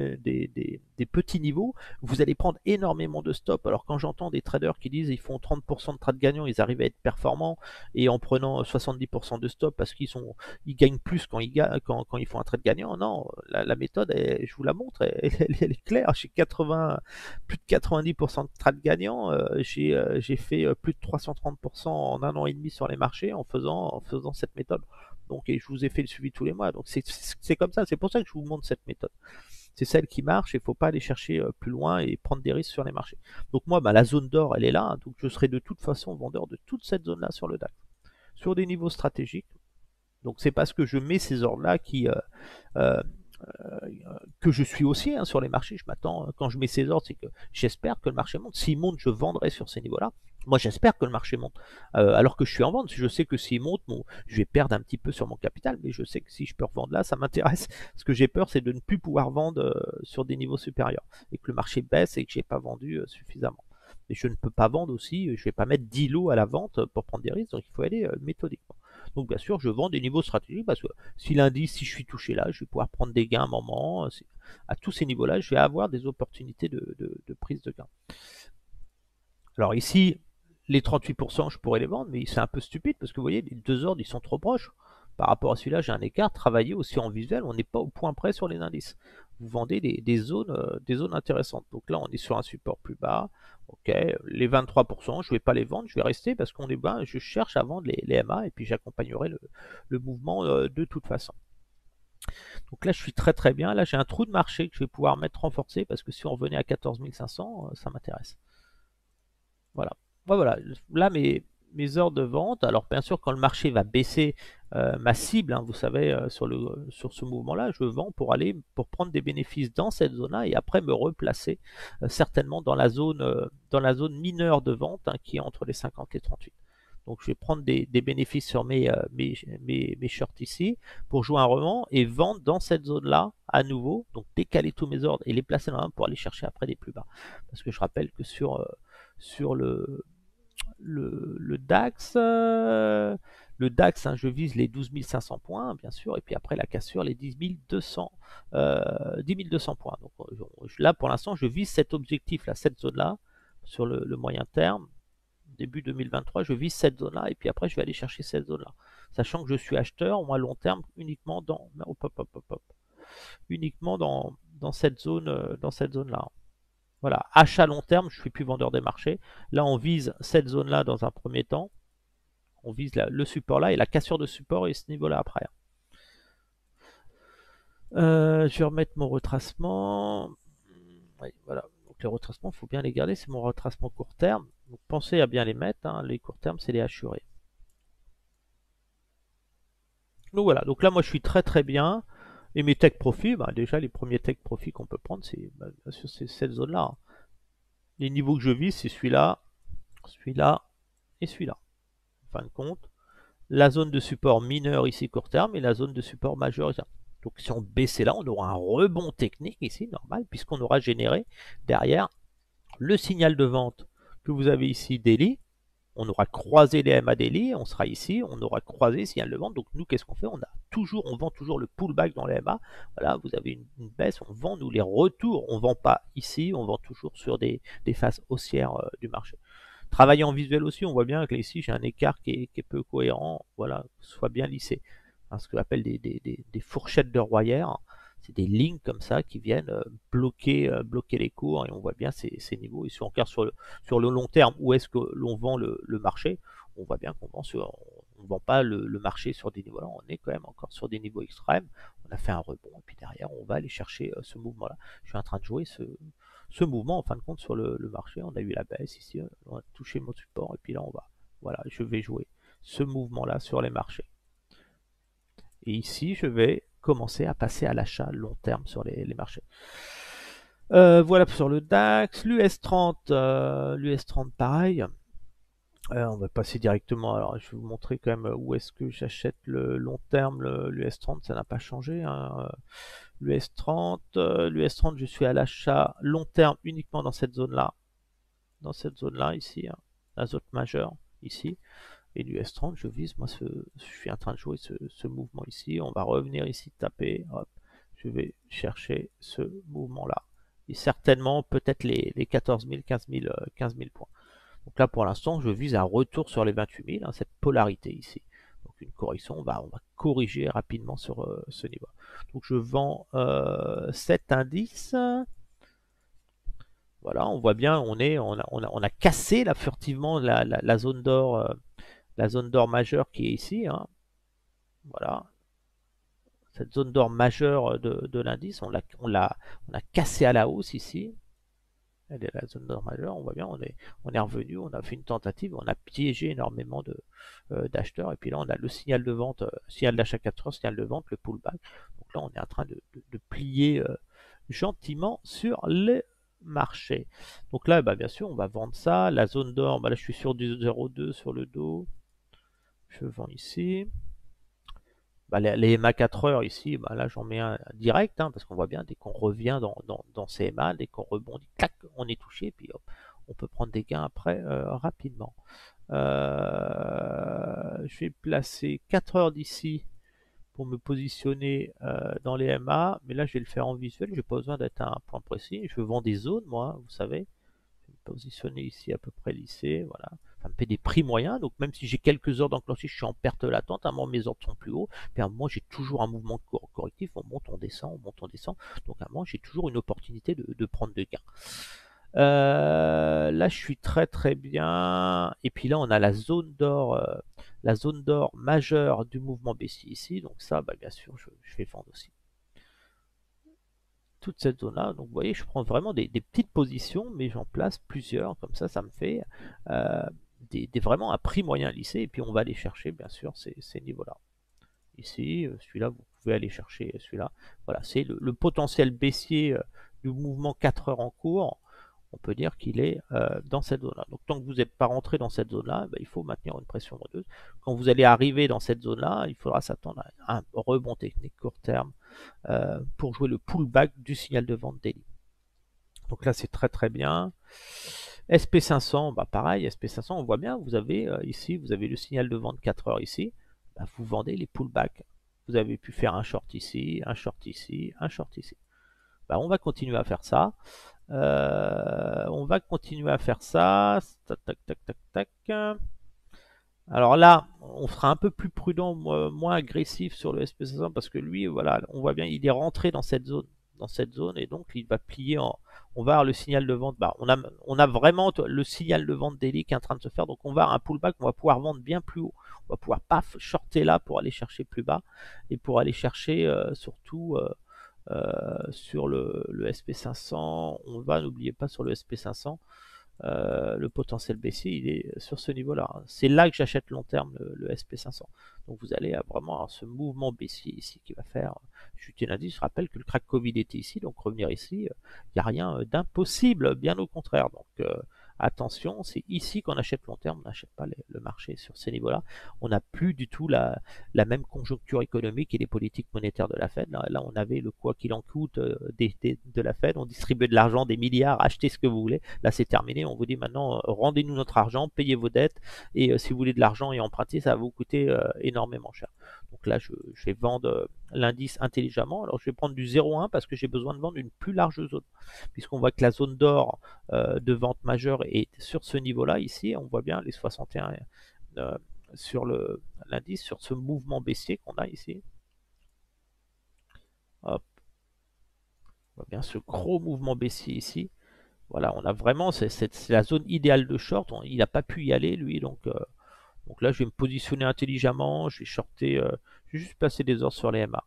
niveaux, vous allez prendre énormément de stops. Alors quand j'entends des traders qui disent ils font 30% de trade gagnants, ils arrivent à être performants et en prenant 70% de stop parce ils gagnent plus quand ils font un trade gagnant. Non, la méthode, je vous la montre, elle est claire. J'ai plus de 90% de trade gagnants. J'ai fait plus de 330% en 1 an et demi sur les marchés en faisant cette méthode. Donc, et je vous ai fait le suivi tous les mois. Donc, c'est comme ça. C'est pour ça que je vous montre cette méthode. C'est celle qui marche. Il ne faut pas aller chercher plus loin et prendre des risques sur les marchés. Donc, moi, la zone d'or, elle est là. Hein, donc, je serai de toute façon vendeur de toute cette zone-là sur le DAX. Sur des niveaux stratégiques. Donc, c'est parce que je mets ces ordres-là que je suis aussi hein, sur les marchés. Je m'attends, quand je mets ces ordres, c'est que j'espère que le marché monte. S'il monte, je vendrai sur ces niveaux-là. Moi, j'espère que le marché monte. Alors que je suis en vente, je sais que s'il monte, je vais perdre un petit peu sur mon capital, mais je sais que si je peux revendre là, ça m'intéresse. Ce que j'ai peur, c'est de ne plus pouvoir vendre sur des niveaux supérieurs et que le marché baisse et que j'ai pas vendu suffisamment. Et je ne peux pas vendre aussi, je ne vais pas mettre 10 lots à la vente pour prendre des risques, donc il faut aller méthodiquement. Donc bien sûr, je vends des niveaux stratégiques parce que si lundi, si je suis touché là, je vais pouvoir prendre des gains à un moment. À tous ces niveaux-là, je vais avoir des opportunités de prise de gain. Alors ici, les 38%, je pourrais les vendre, mais c'est un peu stupide parce que vous voyez, les deux ordres, ils sont trop proches. Par rapport à celui-là, j'ai un écart. Travailler aussi en visuel, on n'est pas au point près sur les indices. Vous vendez des zones intéressantes. Donc là, on est sur un support plus bas. Ok, les 23%, je ne vais pas les vendre, je vais rester parce qu'on est bas. Je cherche à vendre les MA et puis j'accompagnerai le mouvement de toute façon. Donc là, je suis très très bien. Là, j'ai un trou de marché que je vais pouvoir mettre renforcé parce que si on revenait à 14 500, ça m'intéresse. Voilà. Voilà. Là, mes heures de vente. Alors, bien sûr, quand le marché va baisser, ma cible, hein, vous savez, sur ce mouvement-là, je vends pour prendre des bénéfices dans cette zone-là et après me replacer certainement dans la zone mineure de vente hein, qui est entre les 50 et 38. Donc, je vais prendre des bénéfices sur mes shorts ici pour jouer un rebond et vendre dans cette zone-là à nouveau. Donc, décaler tous mes ordres et les placer dans la main pour aller chercher après des plus bas. Parce que je rappelle que sur le DAX, hein, je vise les 12 500 points, bien sûr, et puis après la cassure, les 10 200 points. Donc là, pour l'instant, je vise cet objectif-là, cette zone-là, sur le moyen terme. Début 2023, je vise cette zone-là, et puis après, je vais aller chercher cette zone-là. Sachant que je suis acheteur, moi, à long terme, uniquement uniquement dans cette zone-là. Voilà, achat long terme, je ne suis plus vendeur des marchés. Là, on vise cette zone-là dans un premier temps. On vise le support là et la cassure de support et ce niveau-là après. Je vais remettre mon retracement. Oui, voilà. Donc les retracements, il faut bien les garder. C'est mon retracement court terme. Donc pensez à bien les mettre. Hein. Les court termes, c'est les assurés. Donc voilà. Donc là, moi, je suis très très bien. Et mes take profits, bah, déjà, les premiers take profits qu'on peut prendre, c'est bien sûr cette zone-là. Hein. Les niveaux que je vise, c'est celui-là et celui-là. En fin de compte, la zone de support mineur ici court terme et la zone de support majeur ici. Donc si on baissait là, on aura un rebond technique ici, normal, puisqu'on aura généré derrière le signal de vente que vous avez ici daily, on aura croisé les MA daily, on sera ici, on aura croisé le signal de vente. Donc nous, qu'est-ce qu'on fait? On vend toujours le pullback dans les MA. Voilà, vous avez une baisse, on vend nous les retours. On ne vend pas ici, on vend toujours sur des phases haussières du marché. Travailler en visuel aussi, on voit bien que ici j'ai un écart qui est peu cohérent, voilà, soit bien lissé. Hein, ce qu'on appelle des fourchettes de Royer, c'est des lignes comme ça qui viennent bloquer les cours, et on voit bien ces niveaux. Et si on regarde sur le long terme, où est-ce que l'on vend le marché, on voit bien qu'on on vend pas le marché sur des niveaux là, on est quand même encore sur des niveaux extrêmes. On a fait un rebond, et puis derrière on va aller chercher ce mouvement là. Je suis en train de jouer ce mouvement en fin de compte sur le marché. On a eu la baisse ici, on a touché mon support, et puis là on va, voilà, je vais jouer ce mouvement là sur les marchés. Et ici je vais commencer à passer à l'achat long terme sur les marchés. Voilà sur le DAX. L'US30, pareil. On va passer directement. Alors, je vais vous montrer quand même où est-ce que j'achète le long terme. L'US30, ça n'a pas changé. Hein. L'US30, je suis à l'achat long terme uniquement dans cette zone-là. Dans cette zone-là, ici. Hein. La zone majeure, ici. Et l'US30, je vise. Moi, je suis en train de jouer ce mouvement ici. On va revenir ici, taper. Hop. Je vais chercher ce mouvement-là. Et certainement, peut-être les 14 000, 15 000 points. Donc là, pour l'instant, je vise un retour sur les 28 000, hein, cette polarité ici. Donc une correction, on va corriger rapidement sur ce niveau. Donc je vends cet indice. Voilà, on voit bien, on a cassé là furtivement la zone d'or, majeure qui est ici. Hein. Voilà, cette zone d'or majeure de l'indice, on a cassé à la hausse ici. Elle est la zone d'or majeure, on voit bien, on est revenu, on a fait une tentative, on a piégé énormément d'acheteurs, et puis là on a le signal de vente, signal d'achat 4 heures, signal de vente, le pullback. Donc là on est en train de plier gentiment sur les marchés. Donc là, bah, bien sûr, on va vendre ça. La zone d'or, bah, là je suis sur du 0,2 sur le dos. Je vends ici. Bah, les EMA 4 heures ici, bah, là j'en mets un direct, hein, parce qu'on voit bien, dès qu'on revient dans ces EMA, dès qu'on rebondit, clac, on est touché, puis hop, on peut prendre des gains après rapidement. Je vais placer 4 heures d'ici pour me positionner dans les EMA, mais là je vais le faire en visuel, j'ai pas besoin d'être à un point précis. Je vends des zones, moi, vous savez. Je vais me positionner ici à peu près lissé, voilà. Ça me fait des prix moyens, donc même si j'ai quelques heures d'enclencher, je suis en perte latente, à un moment mes ordres sont plus hauts, puis à un moment j'ai toujours un mouvement correctif, on monte, on descend, on monte, on descend, donc à un moment j'ai toujours une opportunité de prendre de gains. Là je suis très très bien, et puis là on a la zone d'or majeure du mouvement baissier ici, donc ça bah, bien sûr je vais vendre aussi toute cette zone là. Donc vous voyez, je prends vraiment des petites positions, mais j'en place plusieurs, comme ça me fait vraiment un prix moyen lissé, et puis on va aller chercher bien sûr ces niveaux là. Ici, celui-là, vous pouvez aller chercher celui-là. Voilà, c'est le potentiel baissier du mouvement 4 heures en cours. On peut dire qu'il est dans cette zone-là. Donc tant que vous n'êtes pas rentré dans cette zone-là, il faut maintenir une pression vendeuse. Quand vous allez arriver dans cette zone-là, il faudra s'attendre à un rebond technique court terme pour jouer le pullback du signal de vente daily. Donc là, c'est très très bien. SP500, bah pareil, SP500, on voit bien, vous avez ici, vous avez le signal de vente 4 heures ici. Bah, vous vendez les pullbacks. Vous avez pu faire un short ici, un short ici, un short ici. Bah, on va continuer à faire ça. On va continuer à faire ça. Tac, tac, tac, tac, tac. Alors là, on sera un peu plus prudent, moins agressif sur le SP500, parce que lui, voilà, on voit bien, il est rentré dans cette zone, et donc il va plier on va avoir le signal de vente. Bah, on a vraiment le signal de vente daily qui est en train de se faire, donc on va avoir un pullback, on va pouvoir vendre bien plus haut. On va pouvoir paf shorter là pour aller chercher plus bas, et pour aller chercher surtout sur le SP500. On va, n'oubliez pas, sur le SP500, le potentiel baissier, il est sur ce niveau-là. C'est là que j'achète long terme le SP500. Donc vous allez vraiment avoir ce mouvement baissier ici qui va faire chuter l'indice. Je rappelle que le crack Covid était ici, donc revenir ici, il n'y a rien d'impossible, bien au contraire. Donc attention, c'est ici qu'on achète long terme, on n'achète pas le marché sur ces niveaux-là. On n'a plus du tout la même conjoncture économique et les politiques monétaires de la Fed. Là on avait le quoi qu'il en coûte de la Fed, on distribuait de l'argent, des milliards, achetez ce que vous voulez. Là c'est terminé, on vous dit maintenant rendez-nous notre argent, payez vos dettes, et si vous voulez de l'argent et emprunter, ça va vous coûter énormément cher. Donc là je vais vendre l'indice intelligemment. Alors je vais prendre du 0,1 parce que j'ai besoin de vendre une plus large zone, puisqu'on voit que la zone d'or de vente majeure est sur ce niveau-là ici. On voit bien les 61 sur l'indice, sur ce mouvement baissier qu'on a ici. Hop, on voit bien ce gros mouvement baissier ici. Voilà, on a vraiment, c'est la zone idéale de short. Il n'a pas pu y aller lui, donc là je vais me positionner intelligemment. Je vais shorter, je vais juste placer des ordres sur les MA.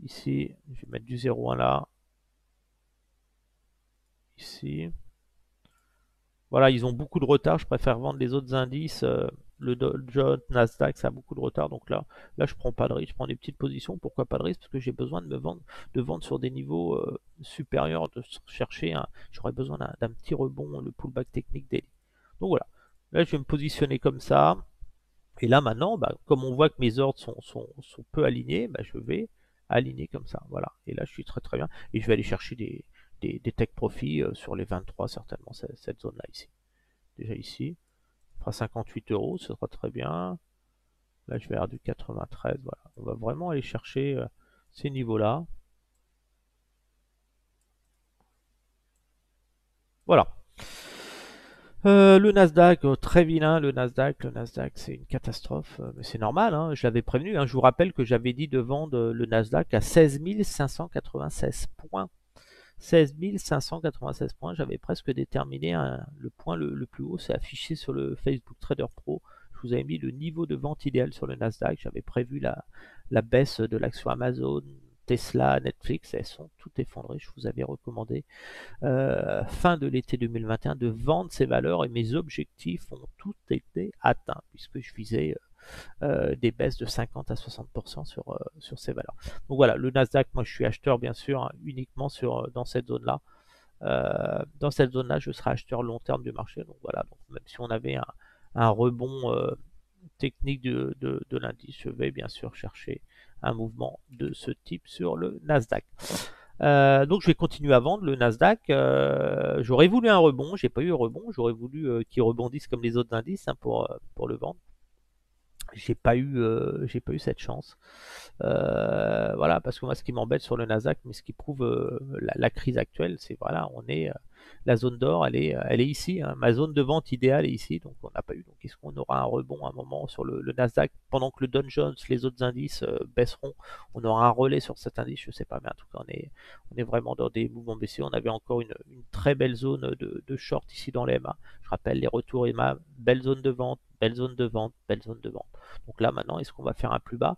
Ici, je vais mettre du 0,1 là. Ici. Voilà, ils ont beaucoup de retard. Je préfère vendre les autres indices. Le Dow Jones, Nasdaq, ça a beaucoup de retard. Donc là, je prends pas de risque. Je prends des petites positions. Pourquoi pas de risque? Parce que j'ai besoin de vendre sur des niveaux supérieurs, de chercher j'aurais besoin d'un petit rebond, le pullback technique daily. Donc voilà. Là, je vais me positionner comme ça. Et là, maintenant, bah, comme on voit que mes ordres sont peu alignés, bah, je vais aligner comme ça. Voilà. Et là, je suis très très bien. Et je vais aller chercher des take profits sur les 23 certainement, cette zone-là ici. Déjà ici, on fera 58 euros, ce sera très bien. Là, je vais avoir du 93, voilà. On va vraiment aller chercher ces niveaux-là. Voilà. Le Nasdaq, très vilain, le Nasdaq c'est une catastrophe, mais c'est normal, hein, je l'avais prévenu, hein, je vous rappelle que j'avais dit de vendre le Nasdaq à 16 596 points. 16 596 points, j'avais presque déterminé le point le plus haut, c'est affiché sur le Facebook Trader Pro. Je vous avais mis le niveau de vente idéal sur le Nasdaq, j'avais prévu la baisse de l'action Amazon, Tesla, Netflix, elles sont toutes effondrées. Je vous avais recommandé fin de l'été 2021 de vendre ces valeurs et mes objectifs ont tous été atteints puisque je visais des baisses de 50 à 60% sur ces valeurs. Donc voilà, le Nasdaq, moi je suis acheteur bien sûr, hein, uniquement dans cette zone-là. Dans cette zone-là, je serai acheteur long terme du marché. Donc voilà, donc même si on avait un rebond technique de l'indice, je vais bien sûr chercher un mouvement de ce type sur le Nasdaq. Donc je vais continuer à vendre le Nasdaq. J'aurais voulu un rebond, j'ai pas eu un rebond. J'aurais voulu qu'il rebondisse comme les autres indices hein, pour le vendre. J'ai pas eu cette chance. Voilà, parce que moi, ce qui m'embête sur le Nasdaq, mais ce qui prouve la crise actuelle, c'est voilà, la zone d'or, elle est ici. Hein. Ma zone de vente idéale est ici, donc on n'a pas eu. Donc est-ce qu'on aura un rebond à un moment sur le Nasdaq pendant que le Dow Jones, les autres indices baisseront? On aura un relais sur cet indice, je sais pas, mais en tout cas, on est vraiment dans des mouvements baissiers. On avait encore une très belle zone de short ici dans les MA. Je rappelle les retours EMA, belle zone de vente, belle zone de vente, belle zone de vente. Donc là maintenant, est-ce qu'on va faire un plus bas?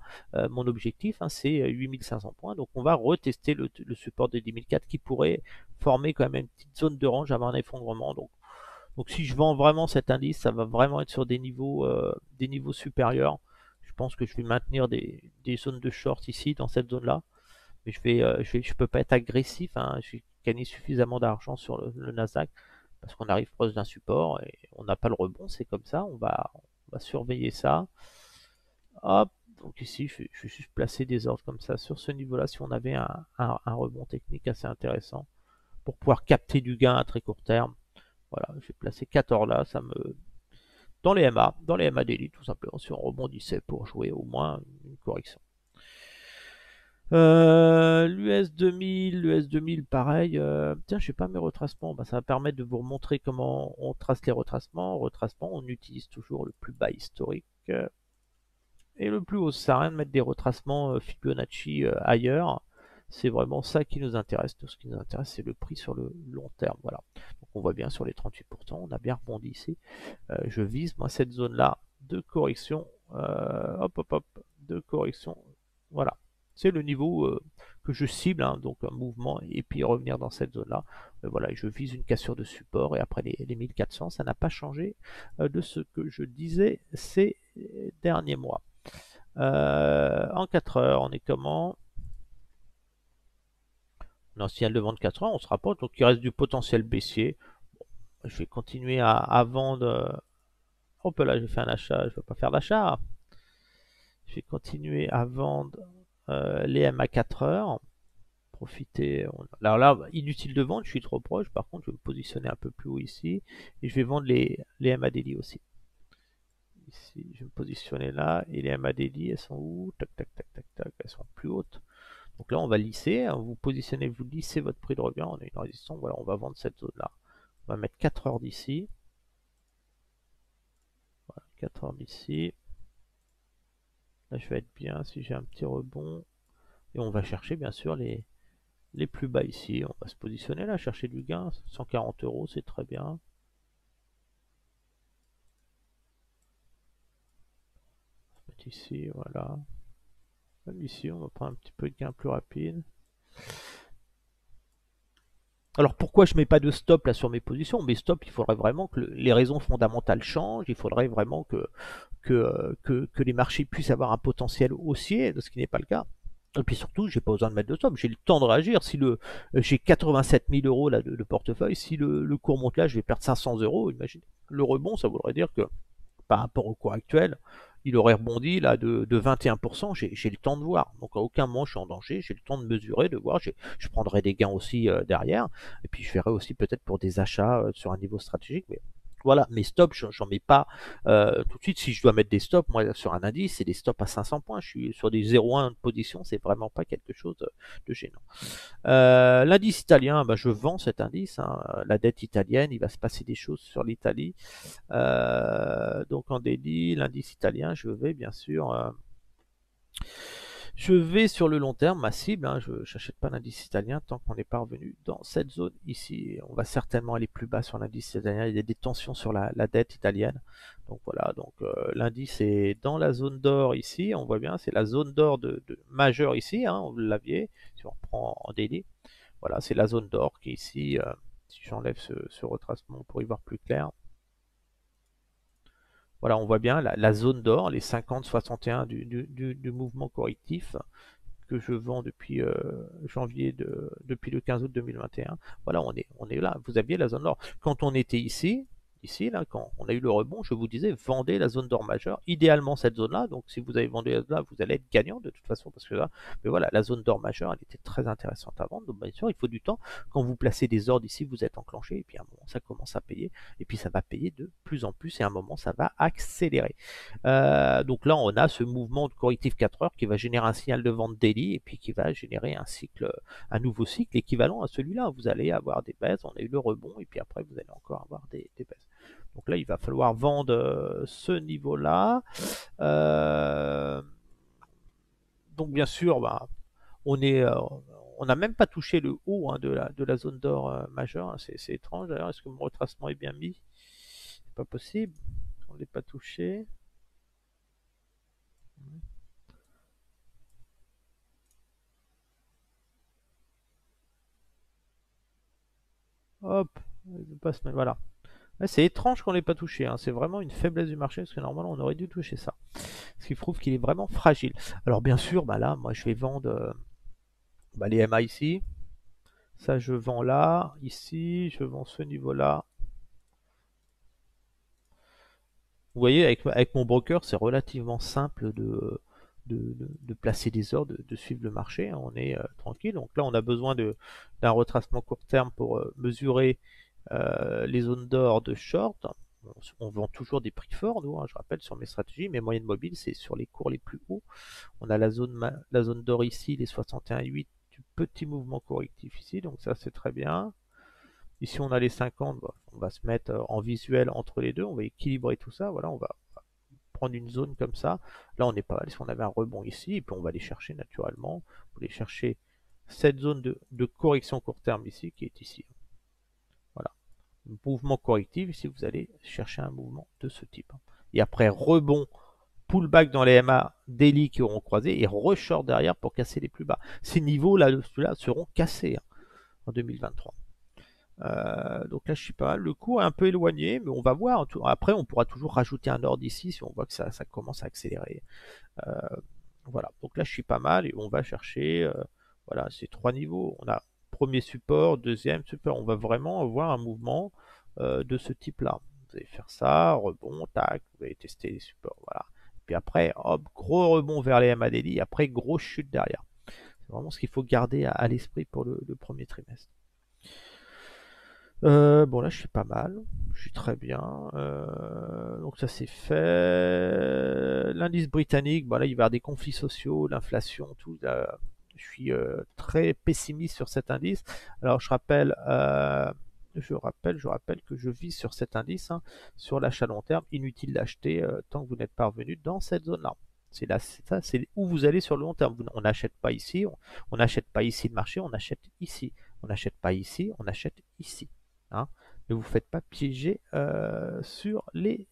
Mon objectif, hein, c'est 8500 points. Donc on va retester le support de 1004 qui pourrait former quand même une petite zone de range avant un effondrement. Donc si je vends vraiment cet indice, ça va vraiment être sur des niveaux supérieurs. Je pense que je vais maintenir des zones de short ici, dans cette zone-là. Mais je peux pas être agressif. Hein. J'ai gagné suffisamment d'argent sur le Nasdaq parce qu'on arrive proche d'un support et on n'a pas le rebond. C'est comme ça. On va surveiller ça. Hop, donc ici, je vais juste placer des ordres comme ça sur ce niveau-là si on avait un rebond technique assez intéressant pour pouvoir capter du gain à très court terme. Voilà, je vais placer 4 ordres là, dans les MA daily tout simplement, si on rebondissait pour jouer au moins une correction. L'US 2000 pareil. Tiens, je sais pas mes retracements. Bah, ça va permettre de vous montrer comment on trace les retracements. Retracement, on utilise toujours le plus bas historique et le plus haut. Ça sert à rien de mettre des retracements Fibonacci ailleurs. C'est vraiment ça qui nous intéresse. Tout ce qui nous intéresse, c'est le prix sur le long terme. Voilà. Donc on voit bien sur les 38%, on a bien rebondi ici. Je vise moi cette zone-là de correction. Hop, hop, hop, de correction. Voilà. C'est le niveau que je cible, hein, donc un mouvement, et puis revenir dans cette zone-là. Voilà, je vise une cassure de support, et après les 1400, ça n'a pas changé de ce que je disais ces derniers mois. En 4 heures, on est comment? On a un signal de vente 4 heures, on se rapproche, donc il reste du potentiel baissier. je vais continuer à vendre. Hop là, j'ai fait un achat, je ne veux pas faire d'achat. Je vais continuer à vendre les MA 4 heures. Profiter. Alors là, inutile de vendre, je suis trop proche. Par contre, je vais me positionner un peu plus haut ici. Et je vais vendre les MA Daily aussi. Ici, je vais me positionner là. Et les MA Daily, elles sont où? Tac, tac, tac, tac, tac. Elles sont plus hautes. Donc là, on va lisser. Vous positionnez, vous lissez votre prix de revient. On a une résistance. Voilà, on va vendre cette zone-là. On va mettre 4 heures d'ici. Voilà, 4 heures d'ici. Là, je vais être bien si j'ai un petit rebond. Et on va chercher, bien sûr, les plus bas ici. On va se positionner là, chercher du gain. 140 euros, c'est très bien. On va mettre ici, voilà. Même ici, on va prendre un petit peu de gain plus rapide. Alors pourquoi je mets pas de stop là sur mes positions? Mes stops, il faudrait vraiment que les raisons fondamentales changent. Il faudrait vraiment que les marchés puissent avoir un potentiel haussier, ce qui n'est pas le cas. Et puis surtout, j'ai pas besoin de mettre de stop, j'ai le temps de réagir. Si j'ai 87 000 euros là de portefeuille, si le cours monte là, je vais perdre 500 euros. Imaginez. Le rebond, ça voudrait dire que par rapport au cours actuel, il aurait rebondi là de 21%. J'ai le temps de voir. Donc à aucun moment je suis en danger. J'ai le temps de mesurer, de voir. Je prendrai des gains aussi derrière. Et puis je verrai aussi peut-être pour des achats sur un niveau stratégique. Mais voilà, mes stops, j'en mets pas tout de suite. Si je dois mettre des stops, moi sur un indice, c'est des stops à 500 points. Je suis sur des 0,1 de position, c'est vraiment pas quelque chose de gênant. L'indice italien, bah, je vends cet indice. Hein. La dette italienne, il va se passer des choses sur l'Italie. Donc en daily, l'indice italien, je vais sur le long terme, ma cible, hein, je n'achète pas l'indice italien tant qu'on n'est pas revenu dans cette zone ici. On va certainement aller plus bas sur l'indice italien, il y a des tensions sur la dette italienne. Donc voilà, donc l'indice est dans la zone d'or ici, on voit bien, c'est la zone d'or de majeure ici, hein, vous l'aviez, si on reprend en daily. Voilà, c'est la zone d'or qui est ici, si j'enlève ce retracement pour y voir plus clair. Voilà, on voit bien la zone d'or, les 50-61 du mouvement correctif que je vends depuis janvier, depuis le 15 août 2021. Voilà, on est là. Vous aviez la zone d'or. Quand on était ici, là, quand on a eu le rebond, je vous disais, vendez la zone d'or majeure, idéalement cette zone-là. Donc, si vous avez vendu la zone-là, vous allez être gagnant de toute façon, parce que là, mais voilà, la zone d'or majeure, elle était très intéressante à vendre. Donc, bien sûr, il faut du temps. Quand vous placez des ordres ici, vous êtes enclenché, et puis à un moment, ça commence à payer, et puis ça va payer de plus en plus, et à un moment, ça va accélérer. Donc là, on a ce mouvement de correctif 4 heures qui va générer un signal de vente daily, et puis qui va générer un nouveau cycle équivalent à celui-là. Vous allez avoir des baisses, on a eu le rebond, et puis après, vous allez encore avoir des baisses. Donc là, il va falloir vendre ce niveau-là. Donc bien sûr, bah, on n'a même pas touché le haut hein, de la zone d'or majeure. Hein. C'est étrange d'ailleurs. Est-ce que mon retracement est bien mis? C'est pas possible. On ne l'est pas touché. Hop, voilà. Ouais, c'est étrange qu'on l'ait pas touché, hein. C'est vraiment une faiblesse du marché parce que normalement on aurait dû toucher ça. Ce qui prouve qu'il est vraiment fragile. Alors bien sûr, bah là, moi je vais vendre les MA ici. Ça je vends là, ici, je vends ce niveau-là. Vous voyez, avec mon broker, c'est relativement simple de placer des ordres, de suivre le marché. Hein. On est tranquille. Donc là, on a besoin d'un retracement court terme pour mesurer les zones d'or de short. On vend toujours des prix forts, nous, hein, je rappelle, sur mes stratégies. Mes moyennes mobiles, c'est sur les cours les plus hauts. On a la zone d'or ici, les 61,8 du petit mouvement correctif ici. Donc ça, c'est très bien. Ici, on a les 50. Bon, on va se mettre en visuel entre les deux. On va équilibrer tout ça. Voilà, on va prendre une zone comme ça. Là, on n'est pas mal. Si on avait un rebond ici, et puis on va aller chercher naturellement. On va aller chercher cette zone de correction court terme ici, qui est ici. Voilà. Mouvement correctif, ici, vous allez chercher un mouvement de ce type. Et après, rebond, pullback dans les MA daily qui auront croisé et reshort derrière pour casser les plus bas. Ces niveaux-là seront cassés hein, en 2023. Donc là, je suis pas mal. Le cours est un peu éloigné, mais on va voir. Après, on pourra toujours rajouter un ordre ici si on voit que ça commence à accélérer. Voilà. Donc là, je suis pas mal et on va chercher. Voilà, ces trois niveaux. On a premier support, deuxième support. On va vraiment avoir un mouvement de ce type-là. Vous allez faire ça, rebond, tac, vous allez tester les supports, voilà. Puis après, hop, gros rebond vers les MA daily, après grosse chute derrière. C'est vraiment ce qu'il faut garder à l'esprit pour le premier trimestre. Bon là je suis pas mal, je suis très bien. Donc ça c'est fait. L'indice britannique, bon là il va y avoir des conflits sociaux, l'inflation, tout. Là, je suis très pessimiste sur cet indice. Alors je rappelle que je vis sur cet indice, hein, sur l'achat long terme. Inutile d'acheter tant que vous n'êtes pas revenu dans cette zone-là. C'est là, c'est ça, c'est où vous allez sur le long terme. On n'achète pas ici, on n'achète pas ici le marché, on achète ici. On n'achète pas ici, on achète ici. Hein. Ne vous faites pas piéger sur les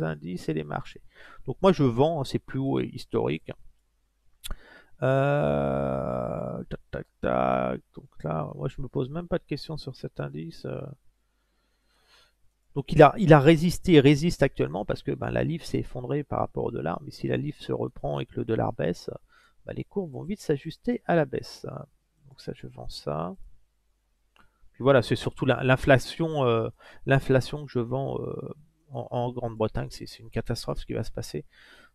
indices et les marchés. Donc moi je vends, hein, c'est plus haut et historique. Tac, tac, tac. Donc là, moi je me pose même pas de questions sur cet indice. Donc il a résisté et résiste actuellement parce que ben, la livre s'est effondrée par rapport au dollar. Mais si la livre se reprend et que le dollar baisse, ben, les cours vont vite s'ajuster à la baisse. Donc ça, je vends ça. Puis voilà, c'est surtout l'inflation que je vends en Grande-Bretagne. C'est une catastrophe ce qui va se passer.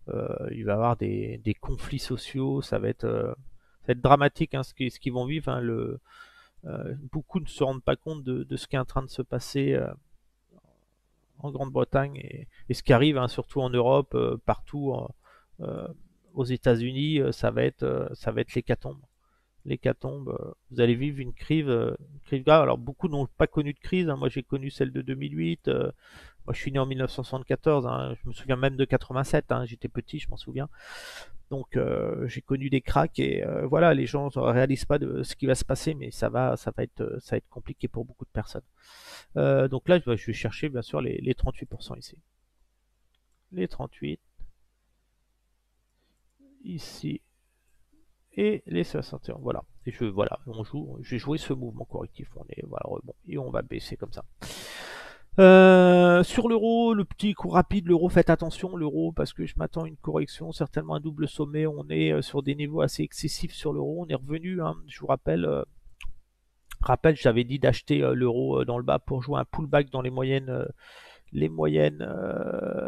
Il va y avoir des conflits sociaux, ça va être dramatique hein, ce qu'ils vont vivre. Hein, beaucoup ne se rendent pas compte de ce qui est en train de se passer en Grande-Bretagne et ce qui arrive, hein, surtout en Europe, partout euh, aux États-Unis, ça va être l'hécatombe. Vous allez vivre une crise grave. Alors beaucoup n'ont pas connu de crise. Hein. Moi j'ai connu celle de 2008. Moi je suis né en 1974. Hein. Je me souviens même de 87. Hein. J'étais petit, je m'en souviens. Donc j'ai connu des cracks et voilà, les gens ne réalisent pas de ce qui va se passer, mais ça va être compliqué pour beaucoup de personnes. Donc là, je vais chercher bien sûr les 38% ici. Les 38 ici et les 61. Voilà. Et voilà, j'ai joué ce mouvement correctif. On est voilà bon et on va baisser comme ça. Sur l'euro, le petit coup rapide, l'euro, faites attention, l'euro, parce que je m'attends à une correction, certainement un double sommet. On est sur des niveaux assez excessifs sur l'euro. On est revenu, hein, je vous rappelle, j'avais dit d'acheter l'euro dans le bas pour jouer un pullback dans les moyennes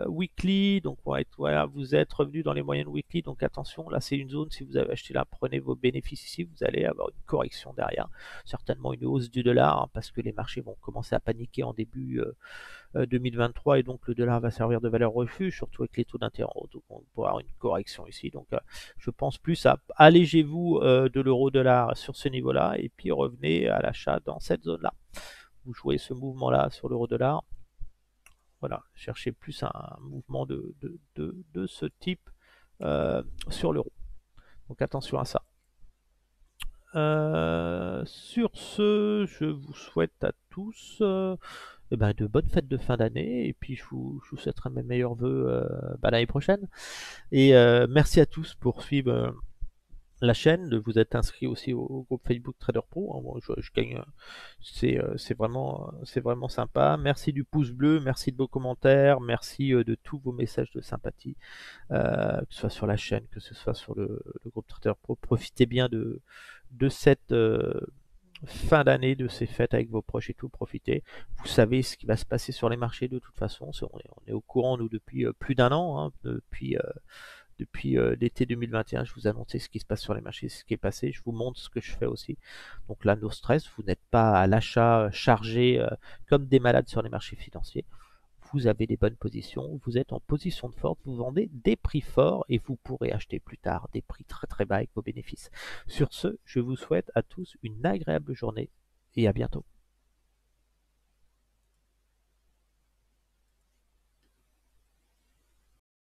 weekly. Donc voilà, vous êtes revenu dans les moyennes weekly. Donc attention, là c'est une zone, si vous avez acheté là, prenez vos bénéfices ici, vous allez avoir une correction derrière. Certainement une hausse du dollar, hein, parce que les marchés vont commencer à paniquer en début 2023 et donc le dollar va servir de valeur refuge, surtout avec les taux d'intérêt. Donc on pourra avoir une correction ici. Donc je pense plus à allégez-vous de l'euro-dollar sur ce niveau-là et puis revenez à l'achat dans cette zone-là. Vous jouez ce mouvement-là sur l'euro-dollar. Voilà, cherchez plus un mouvement de ce type sur l'euro. Donc attention à ça. Sur ce, je vous souhaite à tous eh ben, de bonnes fêtes de fin d'année et puis je vous souhaiterai mes meilleurs voeux l'année prochaine. Et merci à tous pour suivre la chaîne, de vous être inscrit aussi au groupe Facebook Trader Pro. Hein, moi, je gagne, c'est vraiment sympa. Merci du pouce bleu, merci de vos commentaires, merci de tous vos messages de sympathie, que ce soit sur la chaîne, que ce soit sur le groupe Trader Pro. Profitez bien de cette fin d'année, de ces fêtes avec vos proches et tout. Profitez. Vous savez ce qui va se passer sur les marchés de toute façon. On est au courant, nous, depuis plus d'un an, hein, depuis l'été 2021, je vous annonçais ce qui se passe sur les marchés, ce qui est passé, je vous montre ce que je fais aussi. Donc là, no stress, vous n'êtes pas à l'achat chargé comme des malades sur les marchés financiers. Vous avez des bonnes positions, vous êtes en position de force, vous vendez des prix forts et vous pourrez acheter plus tard des prix très très bas avec vos bénéfices. Sur ce, je vous souhaite à tous une agréable journée et à bientôt.